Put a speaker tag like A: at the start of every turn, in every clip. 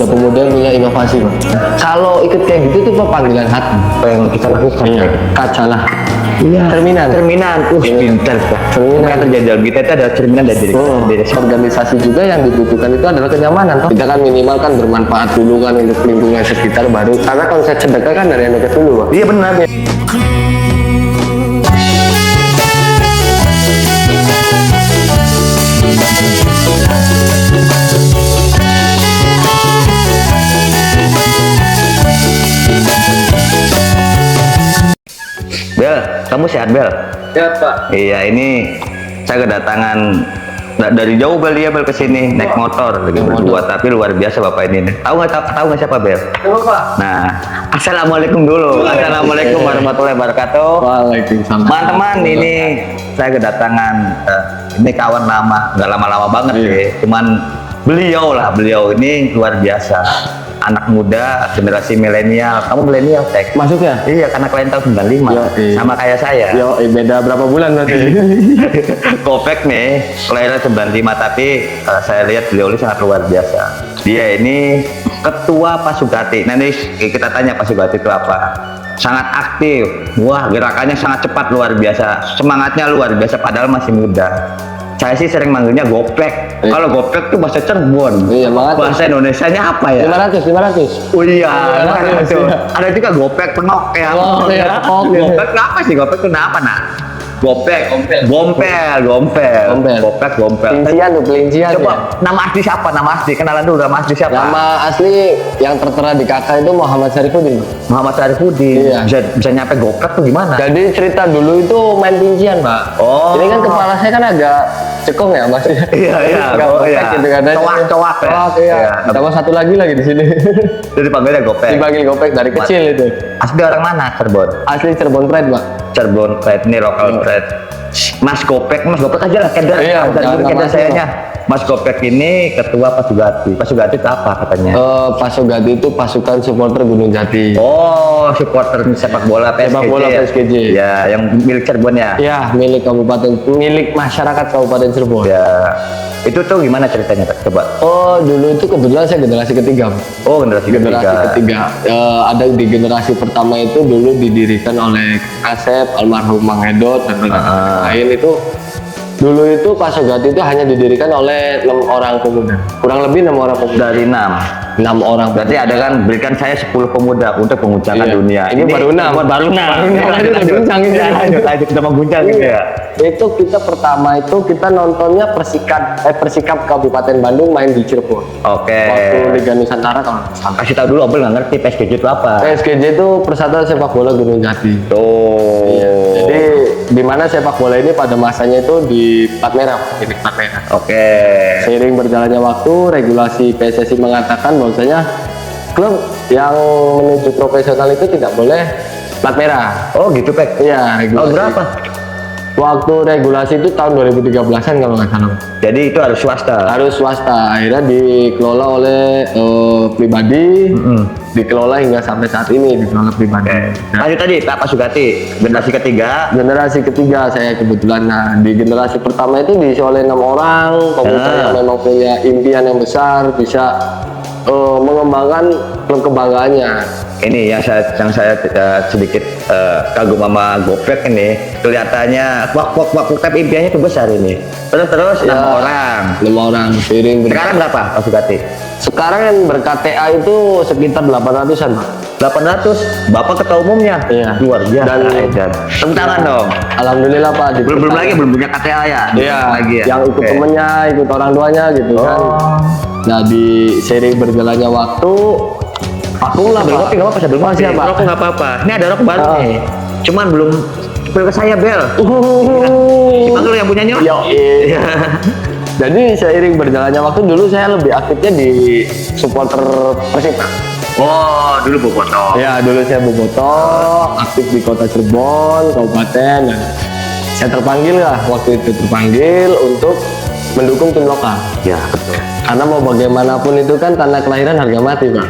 A: pemuda-pemuda yang punya inovasi, Pak. Kalau ikut kayak gitu tuh Pak, panggilan hati.
B: Apa yang kita lakukan?
A: Iya, kacalah.
B: Iya.
A: Cerminan.
B: Cerminan. Pintar Pak.
A: Cerminan.
B: Yang terjadi dalam kita itu adalah cerminan dari diri kita sendiri.
A: Organisasi juga yang dibutuhkan itu adalah kenyamanan, Pak. Kita kan minimal kan bermanfaat dulu kan untuk lingkungan sekitar baru. Karena konsep sedekah kan dari yang dekat dulu, Pak.
B: Iya benar. Bel, kamu sehat Bel?
A: Ya, Pak.
B: Iya, ini saya kedatangan dari jauh Bel, dia Bel kesini naik motor lagi berdua, tapi luar biasa Bapak ini. Tahu nggak siapa Bel?
A: Tahu, Pak.
B: Nah, assalamualaikum dulu. Assalamualaikum warahmatullahi wabarakatuh.
A: Waalaikumsalam.
B: Teman-teman, ini saya kedatangan ini kawan lama, nggak lama-lama banget sih. Cuman beliau ini luar biasa. Anak muda, generasi milenial. Kamu milenial, Tek?
A: Masuknya?
B: Iya, karena kalian tahun 95.
A: Yo, iya.
B: Sama kayak saya.
A: Yo, beda berapa bulan berarti?
B: Kopek nih, kelahiran 95, tapi saya lihat beliau ini sangat luar biasa. Dia ini ketua Pasugati. Nanti kita tanya Pasugati itu apa. Sangat aktif. Wah, gerakannya sangat cepat, luar biasa. Semangatnya luar biasa, padahal masih muda. Saya sih sering manggilnya Gopek. Kalau Gopek tuh bahasa Cirebon.
A: Iya, banget.
B: Bahasa Indonesianya apa ya?
A: 500.
B: Oh iya,
A: Iya,
B: itu. Ada juga Gopek penok ya. Gopek apa sih? Gopek itu apa nak? Gopek, gompel.
A: Pelincian tuh, pelincian.
B: Coba nama asli siapa? Nama asli kenalan dulu, nama asli siapa?
A: Nama asli yang tertera di kakak itu Muhammad Syarifuddin.
B: Muhammad Syarifuddin.
A: Iya.
B: Bisa nyampe Gopek tuh gimana?
A: Jadi cerita dulu itu main pincian, Pak.
B: Oh.
A: Ini kan kepala saya kan agak cekong ya, Mas.
B: Iya.
A: Nggak perfect gitu kan.
B: Cowak ya.
A: Iya. Sama satu lagi di sini.
B: Jadi panggilnya Gopek.
A: Dipanggil Gopek dari kecil itu.
B: Asli orang mana? Cirebon.
A: Asli Cirebon Pride, Pak.
B: Cirebon Pride, ini lokal Pride. Mas Gopek aja lah, keder.
A: Iya,
B: keder sayanya. Mas Gopek ini ketua Pasugati. Pasugati itu apa katanya?
A: Pasugati itu pasukan supporter Gunung Jati.
B: Oh, supporter sepak bola PSGJ.
A: Sepak bola PSGJ.
B: Ya, yang milik Cirebon ya.
A: Ya, milik masyarakat Kabupaten Cirebon.
B: Ya. Itu tuh gimana ceritanya, Pak? Coba.
A: Oh, dulu itu kebetulan saya generasi ketiga, Pak.
B: Oh, generasi ketiga.
A: Ada di generasi pertama itu dulu didirikan oleh Asep, almarhum Mang Edot dan lain itu. Dulu itu Pasugati itu hanya didirikan oleh 6 orang pemuda. Kurang lebih 6 orang pemuda.
B: Dari
A: 6 orang.
B: Berarti ada kan berikan saya 10 pemuda untuk menguncangkan dunia.
A: Ini baru 6.
B: Baru 6. Lanjut kita mengguncang gitu ya.
A: Itu kita pertama itu kita nontonnya Persikap Kabupaten Bandung main di Cirebon.
B: Oke.
A: Waktu Liga Nusantara kalau nggak salah.
B: Kasih tahu dulu, Abel nggak ngerti PSGJ itu apa.
A: PSGJ itu Persatuan Sepak Bola Gunung Jati.
B: Tuh.
A: Iya. Jadi di mana sepak bola ini pada masanya itu di plat merah, ini plat merah.
B: Oke.
A: Seiring berjalannya waktu, regulasi PSSI mengatakan bahwasanya klub yang menuju profesional itu tidak boleh plat merah.
B: Oh gitu, Pek.
A: Iya,
B: Tahun
A: regulasi.
B: berapa?
A: Waktu regulasi itu tahun 2013-an kalau nggak salah.
B: Jadi itu harus swasta.
A: Harus swasta, akhirnya dikelola oleh pribadi, dikelola hingga sampai saat ini dikelola pribadi.
B: Lanjut tadi Pak Pasugati, generasi ketiga.
A: Generasi ketiga saya kebetulan. Nah, di generasi pertama itu diisi oleh 6 orang pemuda yang memang punya impian yang besar, bisa mengembangkan klub kebanggaannya.
B: Ini yang saya sedikit kagum sama Gopek ini, kelihatannya waktu tapi impiannya itu besar ini. Terus 6 orang.
A: 6 orang seiring.
B: Sekarang berapa Pasugati?
A: Sekarang yang ber-KTA itu sekitar 800-an, Pak.
B: 800. Bapak ketua umumnya.
A: Iya.
B: Luar biasa. Dan tentangan dong.
A: Alhamdulillah, Pak.
B: Belum punya KTA ya?
A: Iya.
B: Lagi ya.
A: Yang ikut temennya, ikut orang tuanya gitu kan. Nah, di seiring berjalannya waktu, aku lah,
B: Pak. Nggak apa-apa, saya belum
A: masih apa?
B: Rokok nggak apa-apa. Ini ada rokok baru nih. Cuman belum ke saya, Bel. Dipanggil yang punyanya.
A: Iya. Jadi seiring berjalannya waktu, dulu saya lebih aktifnya di supporter Persib.
B: Oh, dulu Boboto.
A: Ya, dulu saya boboto, aktif di kota Cirebon, kabupaten, dan saya terpanggil lah waktu itu untuk mendukung tim lokal.
B: Ya, betul.
A: Karena mau bagaimanapun itu kan tanah kelahiran harga mati, Pak.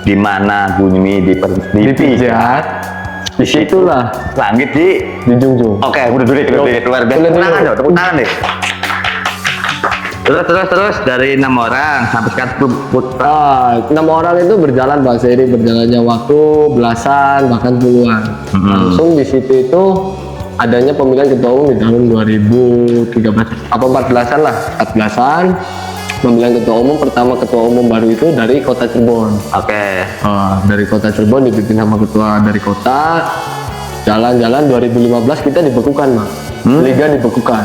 B: Di mana bumi
A: Dipijat, disitulah
B: langit
A: dijunjung.
B: Oke, udah dulu luar biasa. Tepuk tangan dong, tepuk tangan deh. Terus dari 6 orang sampai sekarang
A: 6 orang itu berjalan Pak, seiring berjalannya waktu belasan bahkan puluhan. Langsung di situ itu adanya pemilihan ketua umum di tahun 2013 apa 14-an lah, 14-an. Pemilihan ketua umum pertama, ketua umum baru itu dari kota Cirebon.
B: Oke.
A: Dari kota Cirebon dipimpin sama ketua dari kota. Jalan-jalan 2015 kita dibekukan Pak. Liga dibekukan.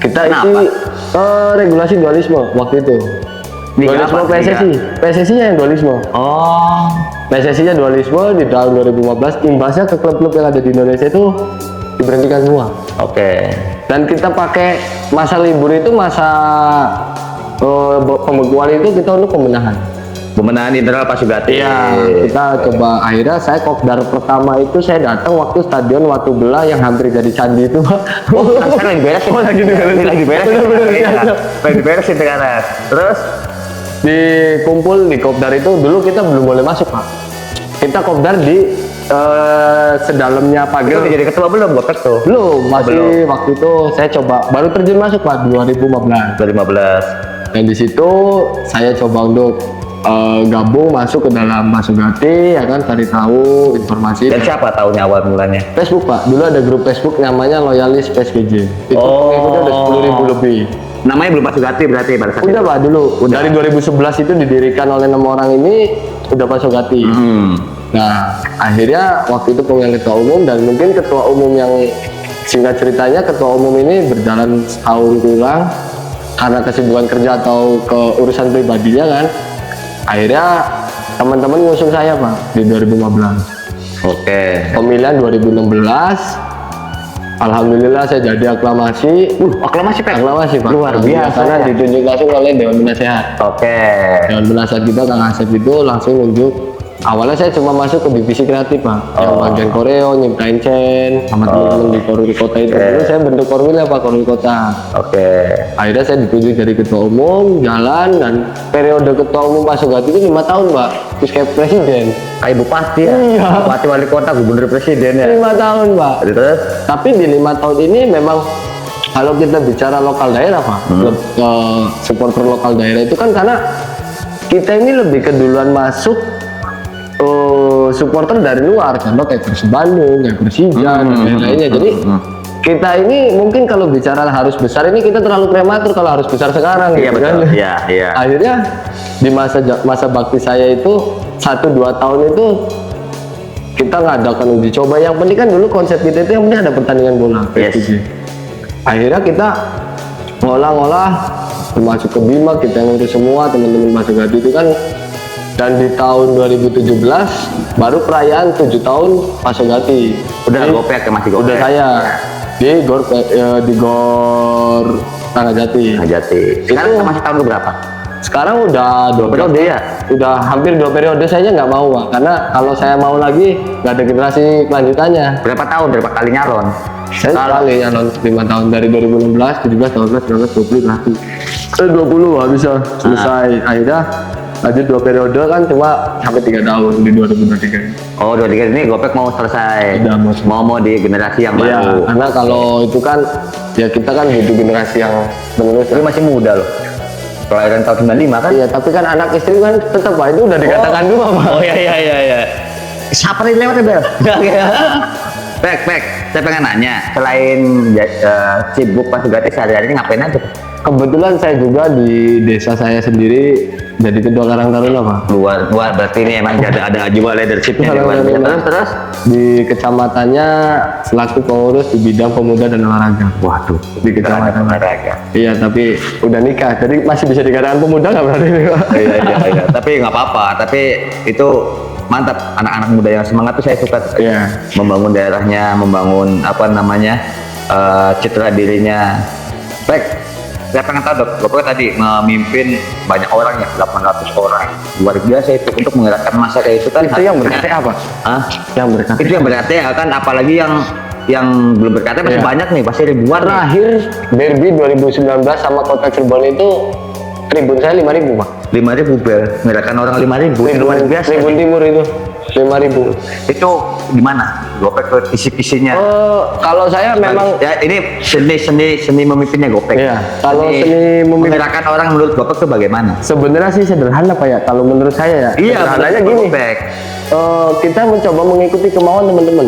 A: Kita
B: Kenapa?
A: isi regulasi dualisme waktu itu.
B: Liga
A: Dualisme
B: apa?
A: PSSI. PSSI-nya yang dualisme.
B: Oh.
A: PSSI-nya dualisme di tahun 2015, imbasnya ke klub-klub yang ada di Indonesia itu diberhentikan semua.
B: Oke.
A: Dan kita pakai masa libur itu, masa pembekuan itu kita untuk pemenahan.
B: Pemenahan internal Pak Sugati.
A: Iya, kita coba. Akhirnya saya kopdar pertama itu saya datang waktu stadion Watu Belah yang hampir jadi candi itu, Pak.
B: Kan lagi beres.
A: Oh, lagi beres.
B: Lagi beres.
A: Bener-bener,
B: Iya.
A: iya.
B: Lagi beres sekarang. Terus
A: Dikumpul di kopdar itu dulu kita belum boleh masuk Pak. Kita kopdar di sedalamnya
B: itu
A: pagar.
B: udah jadi ketua belum Gopek tuh?
A: Belum, masih
B: belum.
A: waktu itu saya coba baru terjun masuk Pak 2015.
B: 2015.
A: Dan di situ saya coba untuk gabung masuk ke dalam Mas Sugati, ya kan, cari tahu informasi.
B: Dan siapa tahunya awal mulanya?
A: Facebook Pak, dulu ada grup Facebook namanya Loyalis PSBJ. Itu pengikutnya udah 10.000 lebih.
B: Namanya belum Pak Sugati berarti pada saat
A: Udah Pak dulu, dari 2011 itu didirikan oleh 6 orang ini udah Pak Sugati. Nah, akhirnya waktu itu pemilihan ketua umum, dan mungkin ketua umum yang singkat ceritanya ketua umum ini berjalan setahun kurang karena kesibukan kerja atau keurusan pribadinya kan. Akhirnya teman-teman ngusung saya Pak di 2015.
B: Oke.
A: Pemilihan 2016, alhamdulillah saya jadi aklamasi.
B: Aklamasi Pak.
A: Aklamasi Pak.
B: Luar biasa.
A: Karena
B: Ya.
A: ditunjuk langsung oleh Dewan Penasehat.
B: Oke.
A: Dewan Penasehat kita Kang Asep itu langsung nunjuk. Awalnya saya cuma masuk ke divisi kreatif Pak, yang bagian koreo, nyiptain chain sama teman-teman di Korwil Kota itu. Dulu saya bentuk Korwilnya Pak, Korwil Kota.
B: Oke.
A: Akhirnya saya ditunjuk jadi ketua umum, jalan, dan periode ketua umum Pak Sugati itu 5 tahun Pak, terus kayak presiden.
B: Kayak bupati ya?
A: Iya.
B: Bupati, wali kota, gubernur, presiden ya?
A: 5 tahun Pak.
B: Terus?
A: Tapi di 5 tahun ini memang kalau kita bicara lokal daerah Pak, supporter lokal daerah itu kan karena kita ini lebih keduluan masuk supporter dari luar, contoh kayak Persib Bandung, kayak Persija, dan lain-lainnya. Jadi kita ini mungkin kalau bicara harus besar ini kita terlalu prematur kalau harus besar sekarang.
B: Iya
A: gitu
B: betul.
A: kan.
B: Iya, iya.
A: Akhirnya di masa bakti saya itu 1-2 tahun itu kita ngadakan uji coba. Yang penting kan dulu konsep kita itu yang penting ada pertandingan bola.
B: Yes.
A: Akhirnya kita ngolah-ngolah termasuk ke Bima, kita ngurus semua teman-teman Mas Sugati itu kan. Dan di tahun 2017 baru perayaan 7 tahun Mas Sugati.
B: Udah Gopek ya, masih Gopek?
A: Udah saya di Gor Tanggajati.
B: Ngajati. Sekarang kita masih tahun berapa?
A: Sekarang udah 2 periode ya. Udah hampir 2 periode, saya nggak mau Pak. Karena kalau saya mau lagi nggak ada generasi kelanjutannya.
B: Berapa tahun? Berapa kali nyalon?
A: Saya sekali nyalon 5 tahun dari 2016, 17, 18, 19, 20 berarti. 20 nggak bisa selesai. Akhirnya lanjut 2 periode kan cuma sampai 3 tahun di 2023.
B: Oh, 23 ini Gopek mau selesai.
A: Udah mau
B: di generasi yang
A: Iya,
B: baru.
A: karena kalau itu kan ya kita kan butuh generasi yang penerus.
B: Tapi masih muda loh. Kelahiran tahun 95 kan?
A: Iya, tapi kan anak istri kan tetap Pak, itu udah dikatakan dulu Pak.
B: Oh iya. Siapa nih lewat ya Bel? Pek, saya pengen nanya, selain sibuk Pak Sugati sehari-hari ini ngapain aja?
A: Kebetulan saya juga di desa saya sendiri jadi ketua Karang Taruna Pak.
B: Luar berarti ini emang ada juga leadershipnya di luar biasa. Terus
A: Di kecamatannya selaku pengurus di bidang pemuda dan olahraga.
B: waduh,
A: Di kecamatan.
B: olahraga.
A: Iya, tapi udah nikah, jadi masih bisa dikatakan pemuda nggak berarti Pak?
B: Iya. Tapi nggak apa-apa. Tapi itu mantap, anak-anak muda yang semangat tuh saya suka.
A: Iya.
B: Membangun daerahnya, membangun citra dirinya. Baik, saya pengen tahu dok, Bapak tadi memimpin banyak orang ya, 800 orang. Luar biasa itu untuk menggerakkan masa kayak itu kan.
A: Itu yang berkata apa?
B: Hah?
A: Yang berkata.
B: Itu yang berkata ya kan, apalagi yang belum berkata masih
A: Iya.
B: banyak nih, pasti ribuan nih.
A: Terakhir derby 2019 sama Kota Cirebon itu Tribun saya 5.000 Pak.
B: 5.000 bel, ngerakan orang 5.000 itu luar biasa.
A: Tribun Timur itu 5.000.
B: Itu gimana? Gopek tuh isi-isinya.
A: Kalau saya memang
B: ya ini seni memimpinnya Gopek.
A: Iya, kalau seni
B: menggerakkan orang menurut Gopek tuh bagaimana?
A: sebenarnya sih sederhana Pak ya. Kalau menurut saya ya.
B: Iya,
A: sederhananya gini.
B: Gopek.
A: Kita mencoba mengikuti kemauan teman-teman.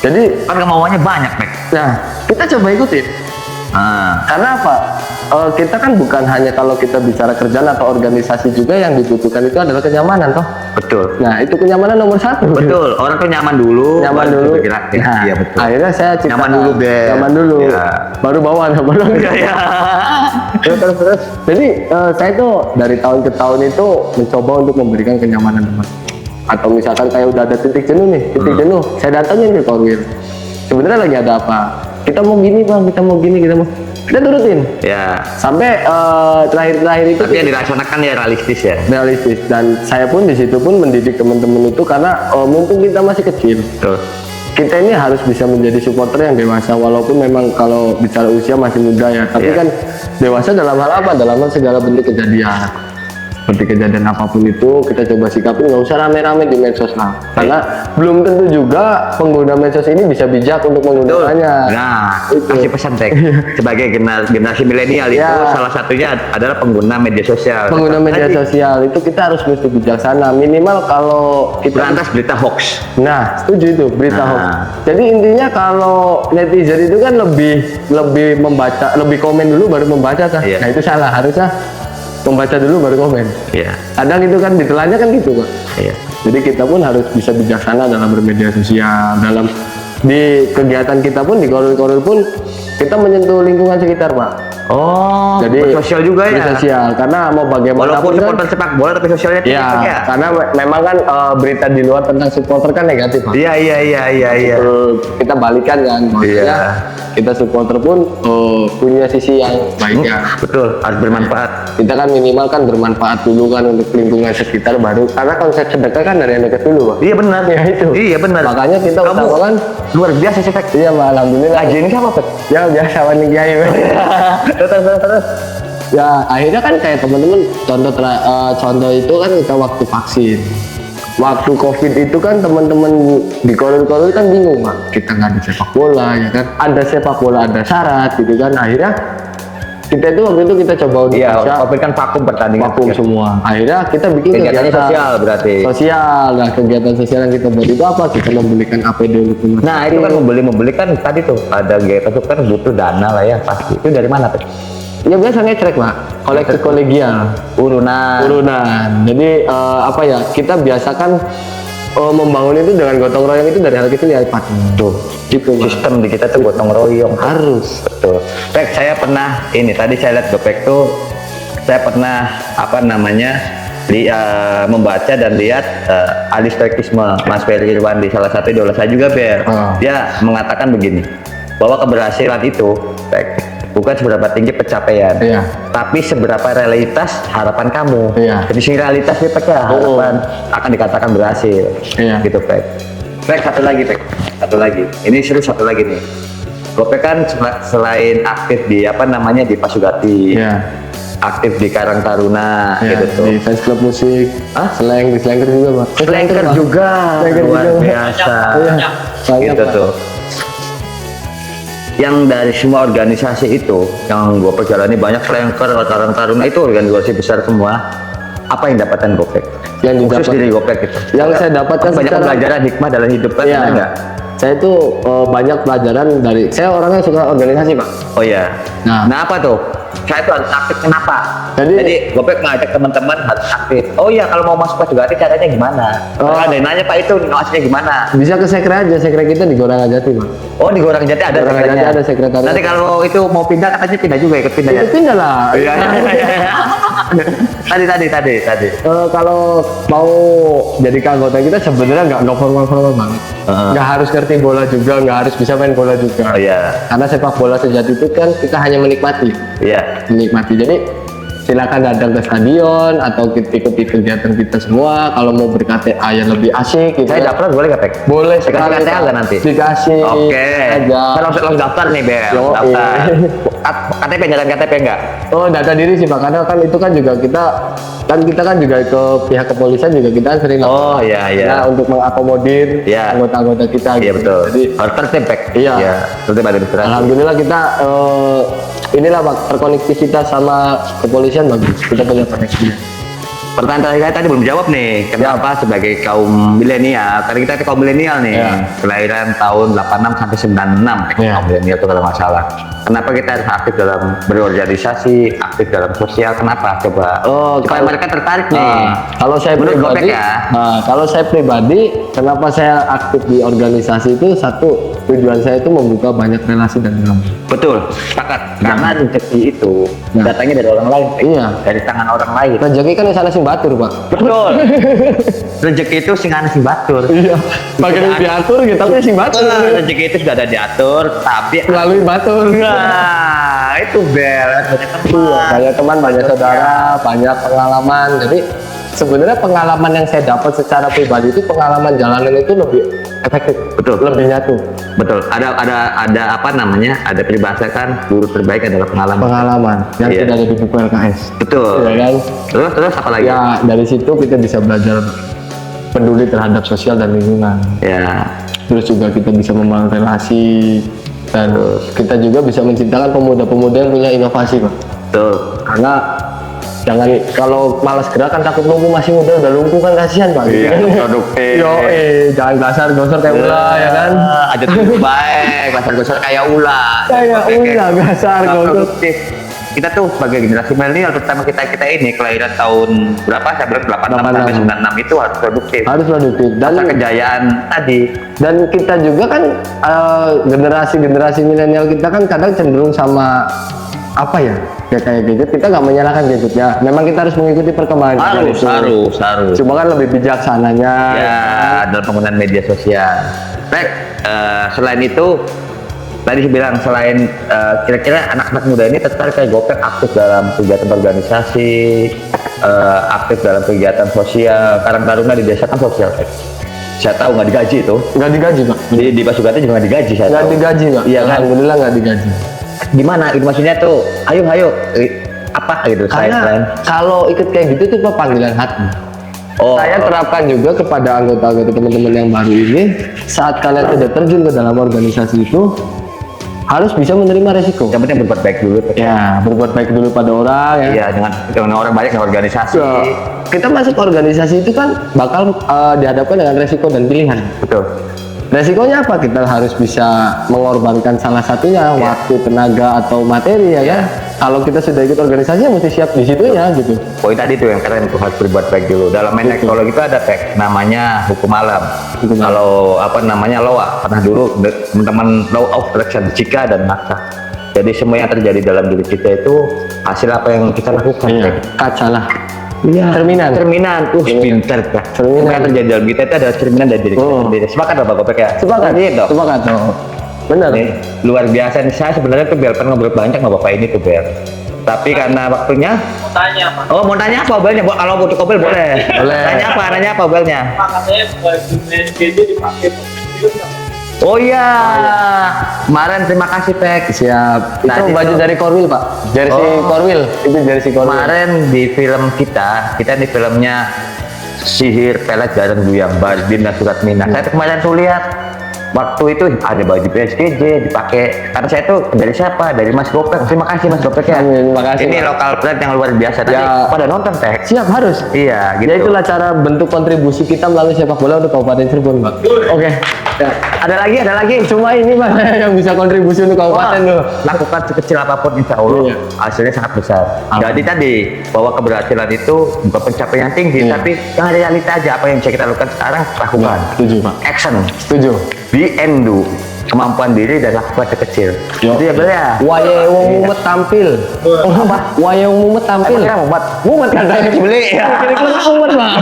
A: Jadi
B: Kan kemauannya banyak, Pek.
A: nah, kita coba ikutin. Karena apa? Kita kan bukan hanya kalau kita bicara kerjaan atau organisasi juga yang dibutuhkan itu adalah kenyamanan toh.
B: Betul.
A: Nah, itu kenyamanan nomor 1.
B: Betul. Orang tuh nyaman dulu.
A: Nyaman dulu.
B: Bergerak.
A: Nah,
B: Iya, betul.
A: akhirnya saya ciptakan
B: Nyaman dulu, Bel.
A: Nyaman dulu.
B: Ya.
A: Baru bawaan, baru.
B: Iya.
A: Terus. Jadi saya tuh dari tahun ke tahun itu mencoba untuk memberikan kenyamanan teman. Atau misalkan kayak udah ada titik jenuh nih, jenuh, saya datangin ke Korwil. Sebenarnya lagi ada apa? Kita mau gini bang, kita mau gini, kita turutin.
B: Ya.
A: Sampai terakhir-terakhir itu.
B: Tapi yang dilaksanakan ya realistis ya.
A: Realistis, dan saya pun di situ pun mendidik teman-teman itu karena mumpung kita masih kecil.
B: Betul.
A: Kita ini harus bisa menjadi supporter yang dewasa, walaupun memang kalau bicara usia masih muda ya, tapi kan dewasa dalam hal apa? Dalam hal segala bentuk kejadian. Seperti kejadian apapun itu kita coba sikapin, nggak usah rame-rame di medsos lah, karena belum tentu juga pengguna medsos ini bisa bijak untuk menggunakannya.
B: Nah,
A: itu
B: kasih pesan Tek. Sebagai generasi milenial itu salah satunya adalah pengguna media sosial.
A: Pengguna media sosial itu kita harus mesti bijaksana, minimal kalau kita
B: berantas berita hoax.
A: Nah, setuju itu berita hoax. Jadi intinya kalau netizen itu kan lebih membaca, lebih komen dulu baru membaca kan. Nah itu salah, harusnya membaca dulu baru komen.
B: Iya.
A: Kadang itu kan ditelanya kan gitu Pak.
B: Iya.
A: Jadi kita pun harus bisa bijaksana dalam bermedia sosial, dalam di kegiatan kita pun di koril-koril pun kita menyentuh lingkungan sekitar Pak.
B: Oh,
A: jadi
B: sosial juga ya.
A: Sosial, karena mau bagaimanapun
B: walaupun supporter sepak bola tapi sosialnya tinggi
A: ya. Karena memang kan berita di luar tentang supporter kan negatif Pak.
B: Iya.
A: Kita balikan kan, maksudnya kita supporter pun punya sisi yang baiknya.
B: Betul, harus bermanfaat.
A: Kita kan minimal kan bermanfaat dulu kan untuk lingkungan sekitar baru, karena konsep sedekah kan dari yang dekat dulu Pak.
B: Iya benar.
A: Ya itu.
B: Iya benar.
A: Makanya kita utamakan
B: luar biasa sih Pak.
A: Iya Pak, alhamdulillah.
B: Aji ini siapa Pak?
A: Ya biasa Wani Kiai Pak.
B: Terus.
A: Ya akhirnya kan kayak teman-teman contoh itu kan kita waktu vaksin. Waktu COVID itu kan teman-teman di koril-koril kan bingung Pak, kita nggak ada sepak bola ya kan, ada sepak bola ada syarat gitu kan. Akhirnya kita itu waktu itu kita coba untuk
B: COVID kan vakum pertandingan.
A: Vakum semua. Akhirnya kita bikin
B: kegiatan sosial berarti.
A: Sosial. Nah kegiatan sosial yang kita buat itu apa? Kita membelikan APD untuk teman.
B: Nah itu kan membeli kan tadi tuh ada kegiatan itu kan butuh dana lah ya pasti. Itu dari mana Pak?
A: Ya biasa ngecek Pak, koleksi kolegial, urunan. Jadi apa ya, kita biasakan membangun itu dengan gotong royong itu dari hal kecil ya Pak.
B: Tuh,
A: gitu
B: sistem di kita tuh gotong royong.
A: Harus.
B: Betul. Pek, saya pernah ini tadi saya lihat Gopek tuh, saya pernah membaca dan lihat alistoikisme Mas Ferry Irwandi, salah satu idola saya juga Ber. Dia mengatakan begini, bahwa keberhasilan itu Pek, bukan seberapa tinggi pencapaian, tapi seberapa realitas harapan kamu. Jadi si realitas itu Pek ya, harapan akan dikatakan berhasil. Gitu Pek. Pek satu lagi. Ini serius satu lagi nih. Gopek kan selain aktif di di Pasugati, aktif di Karang Taruna, gitu tuh.
A: Di fans club musik, di Slanker juga Pak.
B: Slanker juga, luar biasa. Gitu tuh. Yang dari semua organisasi itu yang gue perjalani banyak Slanker, Karang Taruna itu organisasi besar semua. Apa yang dapatkan Gopek? Yang khusus dari Gopek itu.
A: Yang saya dapatkan
B: banyak pelajaran hikmah dalam hidup kan, enggak?
A: Saya itu banyak pelajaran dari, saya orangnya suka organisasi Pak.
B: Oh iya. Nah apa tuh? Saya tuh harus aktif, kenapa? Jadi Gopek ngajak teman-teman harus aktif. Oh iya, kalau mau masuk Pasugati caranya gimana? Ada yang nanya Pak, itu ngasihnya gimana?
A: Bisa ke sekre aja, sekre kita di Gorangjati Pak.
B: Oh di Gorangjati ada sekrenya?
A: Ada sekretariat.
B: Nanti kalau itu mau pindah katanya pindah juga, ikut pindah ya?
A: Ikut pindah lah.
B: Iya. Tadi.
A: Kalau mau jadi anggota kita sebenarnya nggak formal banget. Nggak harus ngerti bola juga, nggak harus bisa main bola juga.
B: Oh iya.
A: Karena sepak bola sejati itu kan kita hanya menikmati.
B: Iya.
A: Menikmati. Jadi silakan datang ke stadion atau ikuti kegiatan kita semua. Kalau mau ber-KTA yang lebih asik gitu.
B: Saya daftar boleh nggak, Pek?
A: Boleh
B: Dikasih
A: sekali.
B: KTA nggak nanti?
A: Dikasih.
B: Oke.
A: Aja.
B: Saya langsung daftar nih, Bel.
A: Yo,
B: Daftar. KTP nggak? KTP nggak?
A: Oh, data diri sih Pak, karena kan itu kan juga kita kan juga ke pihak kepolisian juga kita kan sering
B: Oh, iya, iya.
A: Nah, untuk mengakomodir
B: Iya.
A: anggota-anggota kita.
B: Iya
A: gitu.
B: betul.
A: Jadi
B: Harus tertib, Pek.
A: Iya.
B: Tertib administrasi.
A: alhamdulillah kita inilah Pak, terkonektivitas sama kepolisian bagus. Kita punya koneksi.
B: Pertanyaan terakhir saya tadi belum jawab nih. Kenapa sebagai kaum milenial? Tadi kita kaum milenial nih,
A: Ya.
B: kelahiran tahun 86 sampai 96.
A: Ya.
B: Kaum milenial itu kalau nggak salah. Kenapa kita harus aktif dalam berorganisasi, aktif dalam sosial? Kenapa? Coba.
A: Oh,
B: supaya
A: kalau-
B: mereka tertarik nih.
A: Kalau saya
B: Menurut
A: pribadi,
B: Gopek ya?
A: kalau saya pribadi, kenapa saya aktif di organisasi itu satu tujuan saya itu membuka banyak relasi dan ilmu.
B: Betul, sepakat. Karena rezeki itu
A: Ya.
B: datangnya dari orang lain.
A: Iya.
B: Dari tangan orang lain.
A: Rezeki kan di sana sing batur Pak.
B: Betul. Rezeki itu sing ana sing batur.
A: Iya. Bagian yang diatur gitu, tapi sing batur.
B: Rezeki itu sudah ada diatur, tapi
A: Melalui batur.
B: nah itu Bel.
A: Iya, banyak teman, banyak saudara, banyak pengalaman. Jadi sebenarnya pengalaman yang saya dapat secara pribadi itu pengalaman jalanan itu lebih efektif,
B: Betul.
A: lebih nyatu.
B: Betul. Ada apa namanya? Ada peribahasa kan guru terbaik adalah pengalaman.
A: Pengalaman yang
B: Iya.
A: tidak ada di buku LKS.
B: Betul.
A: Iya kan?
B: Terus apa lagi?
A: Ya dari situ kita bisa belajar peduli terhadap sosial dan lingkungan.
B: Ya.
A: Terus juga kita bisa membangun relasi dan kita juga bisa menciptakan pemuda-pemuda yang punya inovasi Pak.
B: Betul.
A: Karena jangan kalau malas gerak kan takut lumpuh, masih muda udah lumpuh kan kasihan Pak.
B: Iya,
A: Gitu kan.
B: produktif.
A: Yo, jangan kasar gosor kayak ulah ya kan.
B: Aja tuh baik, gosor kayak ulah.
A: Kayak ulah kasar
B: Nggak
A: gosor.
B: produktif. Kita tuh sebagai generasi milenial, terutama kita ini kelahiran tahun berapa? Saya bilang 86 sampai 96 itu harus produktif.
A: Harus produktif dan
B: Masa kejayaan tadi.
A: dan kita juga kan generasi milenial kita kan kadang cenderung sama apa ya kayak gadget. Kita nggak menyalahkan gadgetnya, memang kita harus mengikuti perkembangan
B: Harus.
A: cuma kan lebih bijaksananya
B: Ya, dalam penggunaan media sosial. Baik, selain itu tadi saya bilang selain kira-kira anak-anak muda ini tertarik kayak Gopek aktif dalam kegiatan organisasi, aktif dalam kegiatan sosial. Karang Taruna di desa kan sosial, Pak. Saya tahu nggak digaji itu.
A: nggak digaji Pak,
B: Di Pasugati juga nggak digaji, saya
A: nggak
B: tahu.
A: digaji Pak.
B: Iya kan?
A: Alhamdulillah nggak digaji.
B: Gimana? Itu maksudnya tuh, ayo, apa gitu?
A: Karena
B: Selain
A: kalau ikut kayak gitu itu Pak panggilan hati.
B: oh,
A: Saya terapkan juga kepada anggota-anggota teman-teman yang baru ini, saat kalian sudah terjun ke dalam organisasi itu harus bisa menerima resiko.
B: yang penting berbuat baik dulu.
A: Ya, berbuat baik dulu pada orang ya.
B: Iya, dengan orang banyak dengan organisasi.
A: So, kita masuk organisasi itu kan bakal dihadapkan dengan resiko dan pilihan.
B: Betul.
A: Resikonya apa? Kita harus bisa mengorbankan salah satunya, waktu, tenaga, atau materi ya kan. Kalau kita sudah ikut organisasi, mesti siap di situnya gitu.
B: Poin tadi tuh yang keren tuh harus berbuat baik dulu. Dalam main teknologi itu ada tag namanya hukum alam.
A: Hukum alam.
B: Kalau apa namanya LOA, pernah dulu teman-teman law of selection jika dan maka. Jadi semua yang terjadi dalam diri kita itu hasil apa yang kita lakukan.
A: Iya,
B: Tag.
A: kaca lah.
B: Iya.
A: Cerminan.
B: Cerminan. Pinter Pak.
A: Cerminan.
B: Semua yang terjadi dalam kita itu adalah cerminan dari diri kita
A: Oh.
B: sendiri. Sepakat Bapak Gopek ya?
A: Sepakat,
B: Iya dong.
A: sepakat. Benar.
B: Nih, luar biasa nih. Saya sebenarnya tuh Bel, kan ngobrol banyak sama Bapak ini tuh Bel. Tapi karena waktunya
C: Tanya Pak,
B: oh, mau tanya apa Belnya? Kalau butuh kobel boleh.
A: Boleh.
B: Nanya apa Belnya?
C: katanya baju SPG dipakai pemimpin Pak.
B: Oh iya. Kemarin terima kasih Pek.
A: Siap. Itu
B: Tadi
A: baju
B: tuh-
A: dari Korwil Pak. Jersey
B: Oh.
A: Korwil. Itu jersey Korwil.
B: Kemarin di film kita di filmnya Sihir Pelet Jarang Buyang Bardin dan Surat Minah. Saya tuh kemarin tuh lihat waktu itu ada baju PSKJ dipakai. Karena saya tuh dari siapa? Dari Mas Gopek. Terima kasih Mas Gopek ya.
A: Terima kasih,
B: Ini
A: Pak.
B: lokal brand yang luar biasa. Tadi
A: Ya.
B: pada nonton Pek.
A: Siap harus.
B: Iya, gitu.
A: Ya itulah cara bentuk kontribusi kita melalui sepak bola untuk Kabupaten Cirebon, Pak. Oke. Ya.
B: Ada lagi.
A: Cuma ini Pak yang bisa kontribusi untuk kabupaten
B: Wah,
A: loh.
B: lakukan sekecil apapun insya Allah
A: Iya.
B: hasilnya sangat besar. Jadi tadi bahwa keberhasilan itu bukan pencapaian yang tinggi,
A: Iya.
B: tapi yang realita aja apa yang bisa kita lakukan sekarang lakukan.
A: Setuju Pak.
B: Action,
A: Setuju.
B: be and do, kemampuan diri dan lakukan sekecil.
A: Yo.
B: Itu ya Bel ya.
A: Waye wong mumet tampil. Oh, apa? Waye wong mumet tampil.
B: Emang mumet?
A: Mumet katanya.
B: Beli ya.
A: Kira-kira mumet Pak.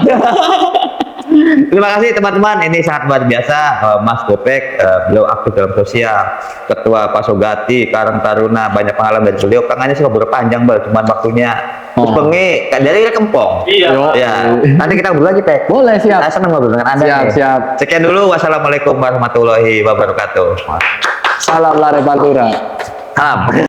B: Terima kasih teman-teman, ini sangat luar biasa. Mas Gopek, beliau aktif dalam sosial, Ketua Pasogati, Karang Taruna, banyak pengalaman dari beliau. Tangannya sih beberapa panjang bal, cuman waktunya. Terus pengi, dari kempong.
C: Iya.
B: Ya, nanti kita ngobrol lagi Pek.
A: Boleh, siap.
B: Saya senang ngobrol dengan Anda.
A: Siap,
B: Pek.
A: siap.
B: Sekian dulu, wassalamualaikum warahmatullahi wabarakatuh.
A: Salam lare pantura.
B: Salam.